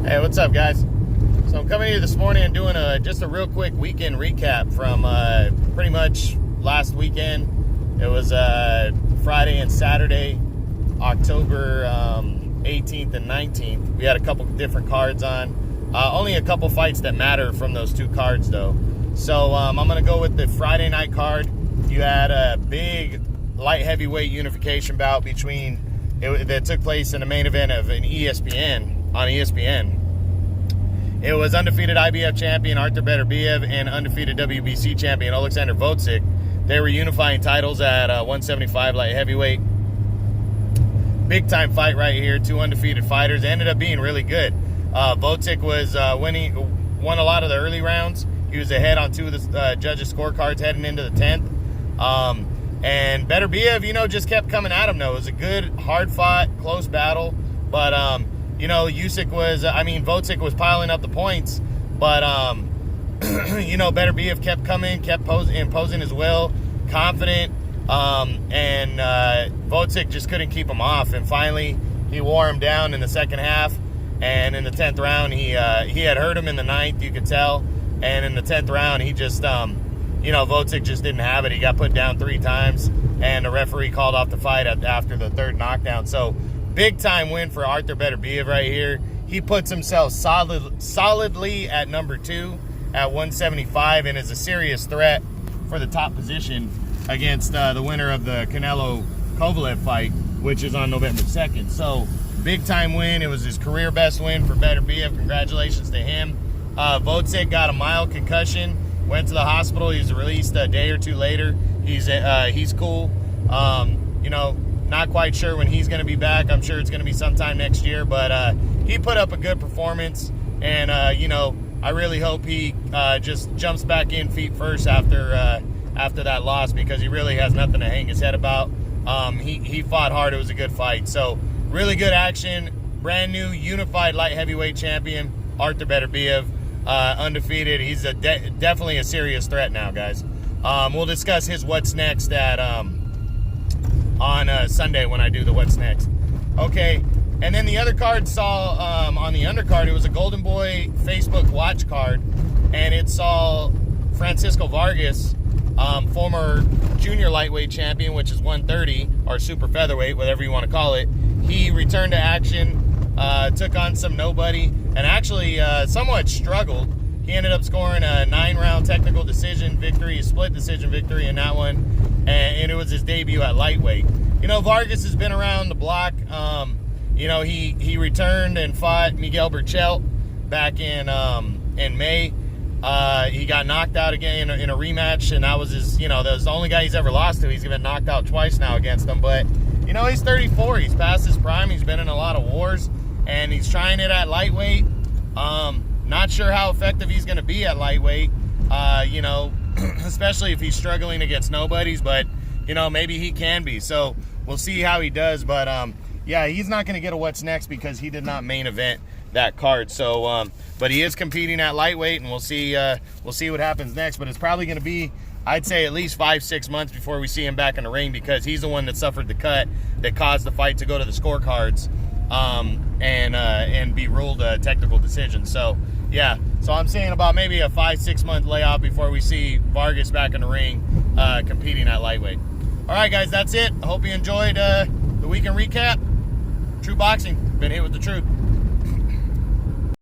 Hey, what's up, guys? So I'm coming here this morning and doing just a real quick weekend recap from pretty much last weekend. It was Friday and Saturday, October 18th and 19th. We had a couple different cards on. Only a couple fights that matter from those two cards, though. So I'm going to go with the Friday night card. You had a big light heavyweight unification bout that took place in the main event of on ESPN. It was undefeated IBF champion Artur Beterbiev and undefeated WBC champion Alexander Volcik. They were unifying titles at 175 light heavyweight. Big time fight right here. Two undefeated fighters. Ended up being really good. Volcik was won a lot of the early rounds. He was ahead on two of the judges' scorecards heading into the 10th. And Beterbiev, just kept coming at him, though. It was a good, hard-fought, close battle. But, Volcik was piling up the points. But, Beterbiev kept coming, kept imposing his will, confident. And Volcik just couldn't keep him off. And finally, he wore him down in the second half. And in the 10th round, he had hurt him in the 9th, you could tell. And in the 10th round, he just, Volcik just didn't have it. He got put down 3 times, and the referee called off the fight after the 3rd knockdown. So, big-time win for Artur Beterbiev right here. He puts himself solidly at number 2 at 175 and is a serious threat for the top position against the winner of the Canelo-Kovalev fight, which is on November 2nd. So, big-time win. It was his career best win for Beterbiev. Congratulations to him. Volcik got a mild concussion. Went to the hospital. He was released a day or 2 later. He's cool. Not quite sure when he's going to be back. I'm sure it's going to be sometime next year. But he put up a good performance. And, I really hope he just jumps back in feet first after that loss, because he really has nothing to hang his head about. He fought hard. It was a good fight. So, really good action. Brand new unified light heavyweight champion, Artur Beterbiev. Undefeated. He's definitely a serious threat now, guys. We'll discuss his what's next on Sunday when I do the what's next. Okay, and then the other card saw on the undercard, it was a Golden Boy Facebook watch card, and it saw Francisco Vargas, former junior lightweight champion, which is 130 or super featherweight, whatever you want to call it. He returned to action. Took on some nobody, and actually somewhat struggled. He ended up scoring a 9-round technical decision victory, a split decision victory in that one, and it was his debut at lightweight. Vargas has been around the block. He returned and fought Miguel Berchelt back in May. He got knocked out again in a rematch, and that was that was the only guy he's ever lost to. He's been knocked out twice now against him, but he's 34. He's past his prime. He's been in a lot of wars. And he's trying it at lightweight. Not sure how effective he's going to be at lightweight, especially if he's struggling against nobodies. But, maybe he can be. So we'll see how he does. But, he's not going to get a what's next because he did not main event that card. So, but he is competing at lightweight, and we'll see what happens next. But it's probably going to be, I'd say, at least 5-6 months before we see him back in the ring, because he's the one that suffered the cut that caused the fight to go to the scorecards. And be ruled a technical decision. So I'm saying about maybe a 5-6 month layoff before we see Vargas back in the ring competing at lightweight. All right, guys, that's it. I hope you enjoyed the weekend recap. True Boxing, been hit with the truth.